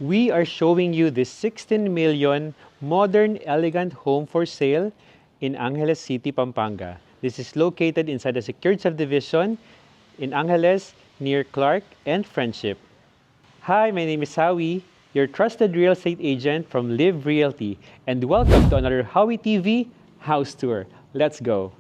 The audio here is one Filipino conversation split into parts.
We are showing you this 16 million modern elegant home for sale in Angeles City, Pampanga. This is located inside a secured subdivision in Angeles near Clark and Friendship. Hi, my name is Howie, your trusted real estate agent from Live Realty, and welcome to another Howie TV house tour. Let's go.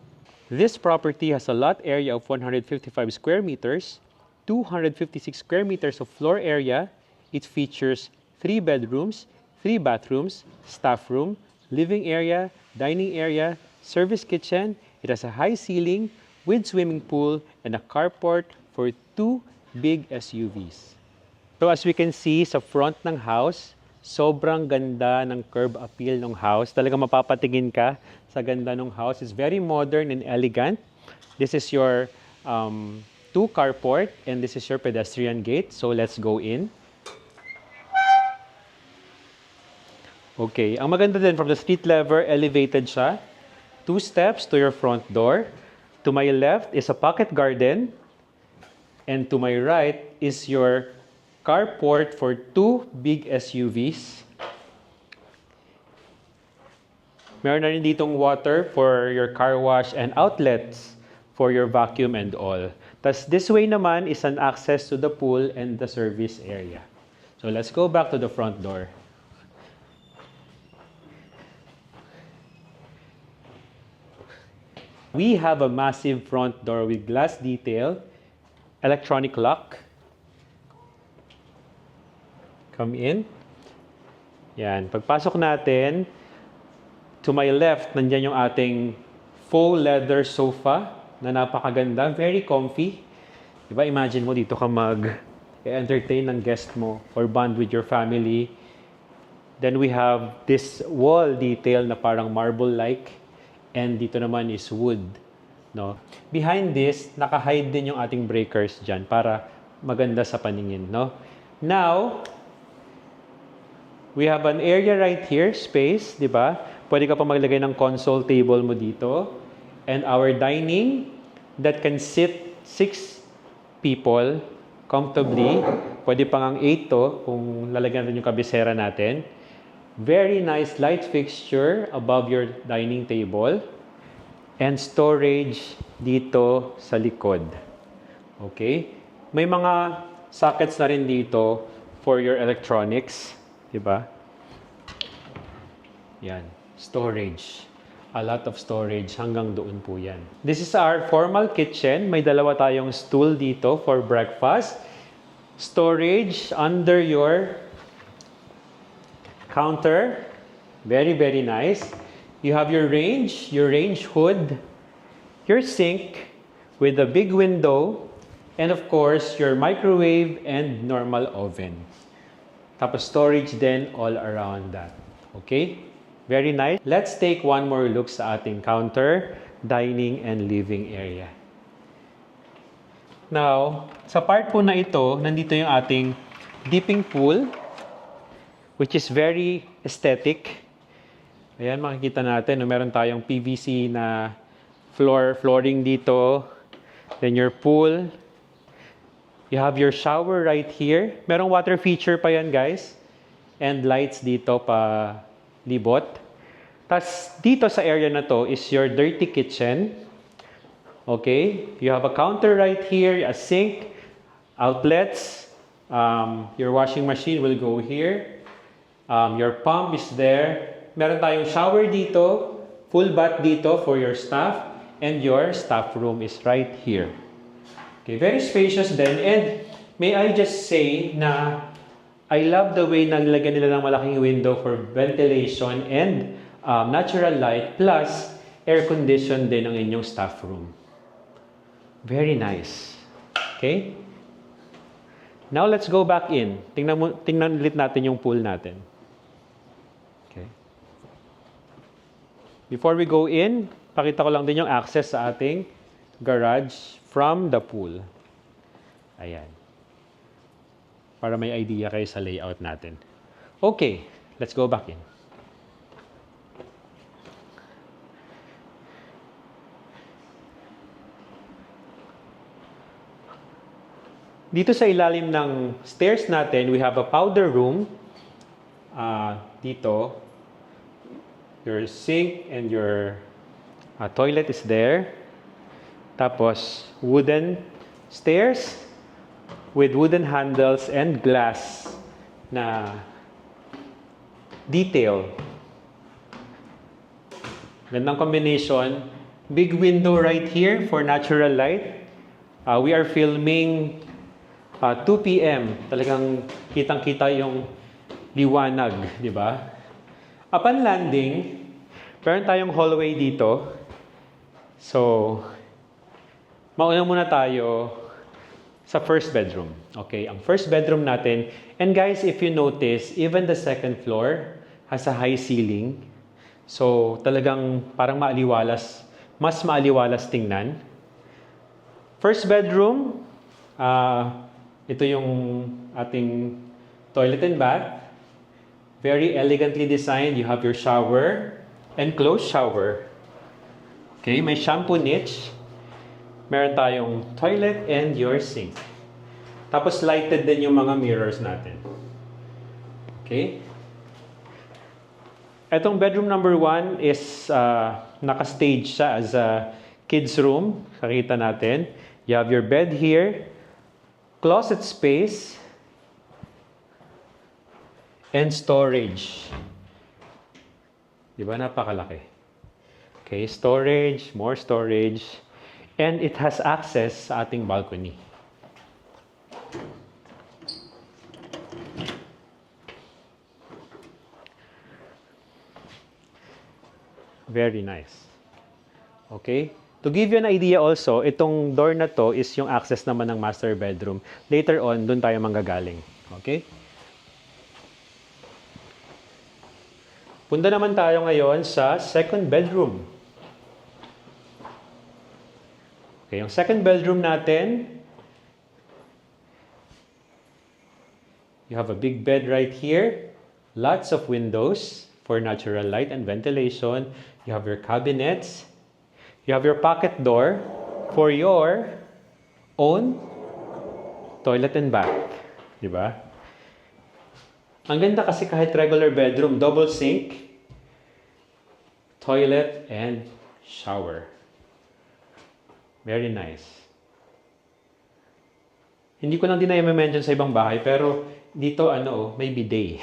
This property has a lot area of 155 square meters, 256 square meters of floor area. It features 3 bedrooms, 3 bathrooms, staff room, living area, dining area, service kitchen. It has a high ceiling with swimming pool and a carport for 2 big SUVs. So as we can see sa front ng house, sobrang ganda ng curb appeal ng house. Talagang mapapatingin ka sa ganda ng house. It's very modern and elegant. This is your 2 carport and this is your pedestrian gate. So let's go in. Okay, ang maganda din from the street level, elevated siya. 2 steps to your front door. To my left is a pocket garden. And to my right is your carport for 2 big SUVs. Meron na rin ditong water for your car wash and outlets for your vacuum and all. Tas this way naman is an access to the pool and the service area. So let's go back to the front door. We have a massive front door with glass detail, electronic lock. Come in. Yan. Pagpasok natin, to my left, nandyan yung ating faux leather sofa na napakaganda, very comfy. Diba, imagine mo dito ka mag-entertain ng guest mo or bond with your family. Then we have this wall detail na parang marble-like. And dito naman is wood. No? Behind this, naka-hide din yung ating breakers dyan para maganda sa paningin. No? Now, we have an area right here, space, di ba? Pwede ka pa maglagay ng console table mo dito. And our dining that can sit 6 people comfortably. Pwede pa ngang 8 to kung lalagyan rin yung kabisera natin. Very nice light fixture above your dining table. And storage dito sa likod. Okay? May mga sockets na rin dito for your electronics. Diba? Yan. Storage. A lot of storage. Hanggang doon po yan. This is our formal kitchen. May dalawa tayong stool dito for breakfast. Storage under your counter. Very, very nice. You have your range hood, your sink with a big window, and of course, your microwave and normal oven. Tapos storage then all around that. Okay? Very nice. Let's take one more look sa ating counter, dining, and living area. Now, sa part po na ito, nandito yung ating dipping pool, which is very aesthetic. Ayan, makikita natin, meron tayong PVC na flooring dito. Then your pool. You have your shower right here. Merong water feature pa yan, guys. And lights dito pa libot. Tas dito sa area na to is your dirty kitchen. Okay? You have a counter right here, a sink, outlets. Your washing machine will go here. Your pump is there. Meron tayong shower dito, full bath dito for your staff, and your staff room is right here. Okay, very spacious then. And may I just say na I love the way na nilagyan nila ng malaking window for ventilation and natural light, plus air condition din ang inyong staff room. Very nice. Okay? Now let's go back in. Tingnan ulit natin yung pool natin. Okay. Before we go in, pakita ko lang din yung access sa ating garage from the pool. Ayan. Para may idea kayo sa layout natin. Okay, let's go back in. Dito sa ilalim ng stairs natin, we have a powder room dito, your sink and your toilet is there. Tapos, wooden stairs with wooden handles and glass na detail. Gandang combination. Big window right here for natural light. We are filming 2 p.m. Talagang kitang-kita yung liwanag, di ba? Upon landing, meron tayong hallway dito. So, mauna muna tayo sa first bedroom. Okay, ang first bedroom natin. And guys, if you notice, even the second floor has a high ceiling. So, talagang parang maaliwalas, mas maaliwalas tingnan. First bedroom, ito yung ating toilet and bath. Very elegantly designed. You have your shower, enclosed shower. Okay, may shampoo niche. Meron tayong toilet and your sink. Tapos lighted din yung mga mirrors natin. Okay? Etong bedroom number 1 is naka-stage siya as a kids room. Kakita natin. You have your bed here, closet space, and storage. Di ba? Napakalaki. Okay, storage, more storage, and it has access sa ating balcony. Very nice. Okay? To give you an idea also, itong door na to is yung access naman ng master bedroom. Later on, dun tayo manggagaling. Okay? Punta naman tayo ngayon sa second bedroom. Okay, yung second bedroom natin, you have a big bed right here. Lots of windows for natural light and ventilation. You have your cabinets. You have your pocket door for your own toilet and bath. Di ba? Ang ganda kasi kahit regular bedroom, double sink, toilet, and shower. Very nice. Hindi ko lang din na-mention sa ibang bahay, pero dito may bidet.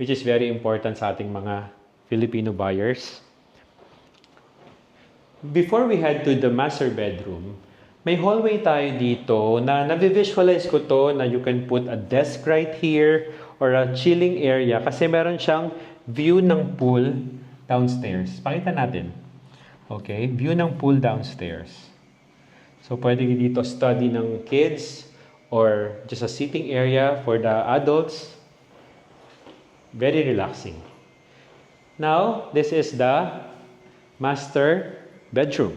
Which is very important sa ating mga Filipino buyers. Before we head to the master bedroom, may hallway tayo dito na navisualize ko to na you can put a desk right here or a chilling area kasi meron siyang view ng pool downstairs. Pakita natin. Okay, view ng pool downstairs. So pwede dito study ng kids or just a sitting area for the adults. Very relaxing. Now, this is the master bedroom.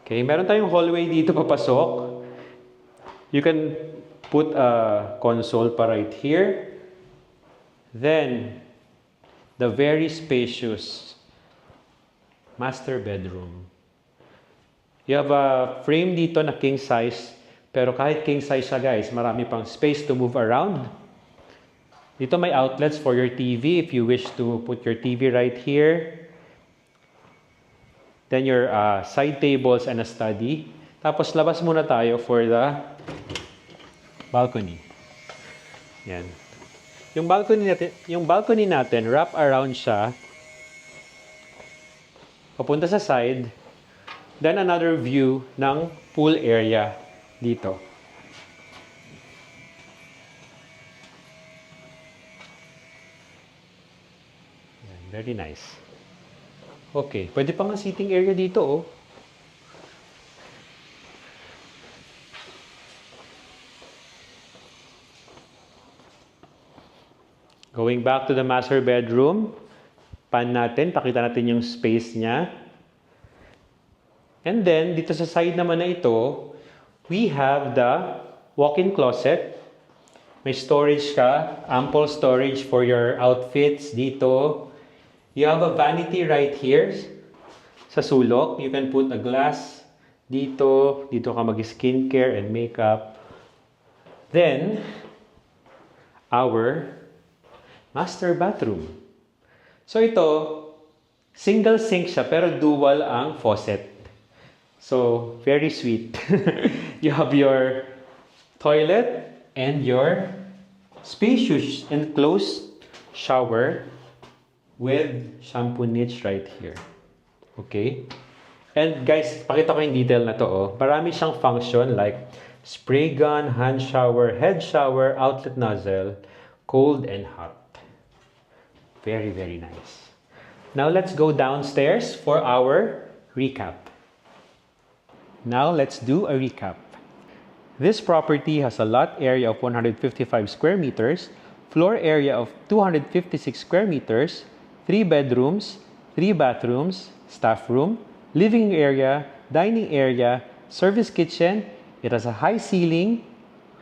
Okay, meron tayong hallway dito papasok. You can put a console pa right here. Then, the very spacious master bedroom. You have a frame dito na king size. Pero kahit king size siya guys, marami pang space to move around. Dito may outlets for your TV if you wish to put your TV right here. Then your side tables and a study. Tapos labas muna tayo for the balcony. Yan. Yung balcony natin, wrap around siya. Papunta sa side. Then another view ng pool area dito. Yan, very nice. Okay, pwede pa nga sitting area dito, oh. Going back to the master bedroom, pan natin, pakita natin yung space niya. And then, dito sa side naman na ito, we have the walk-in closet. May storage ka, ample storage for your outfits dito. You have a vanity right here sa sulok. You can put a glass dito. Dito ka mag-skincare and makeup. Then, our master bathroom. So ito, single sink siya pero dual ang faucet. So, very sweet. You have your toilet and your spacious enclosed shower with shampoo niche right here. Okay? And guys, pakita ko yung detail na to. Oh. Marami siyang function like spray gun, hand shower, head shower, outlet nozzle, cold and hot. Very, very nice. Now let's go downstairs for our recap. Now let's do a recap. This property has a lot area of 155 square meters, floor area of 256 square meters, 3 bedrooms, 3 bathrooms, staff room, living area, dining area, service kitchen. It has a high ceiling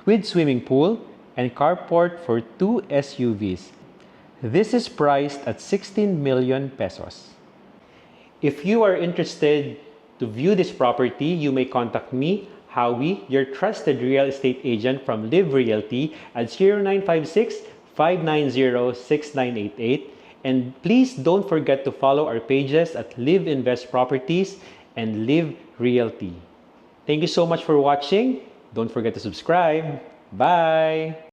with swimming pool and carport for 2 SUVs. This is priced at 16 million pesos. If you are interested to view this property, you may contact me, Howie, your trusted real estate agent from Live Realty at 0956-590-6988. And please don't forget to follow our pages at Live Invest Properties and Live Realty. Thank you so much for watching. Don't forget to subscribe. Bye!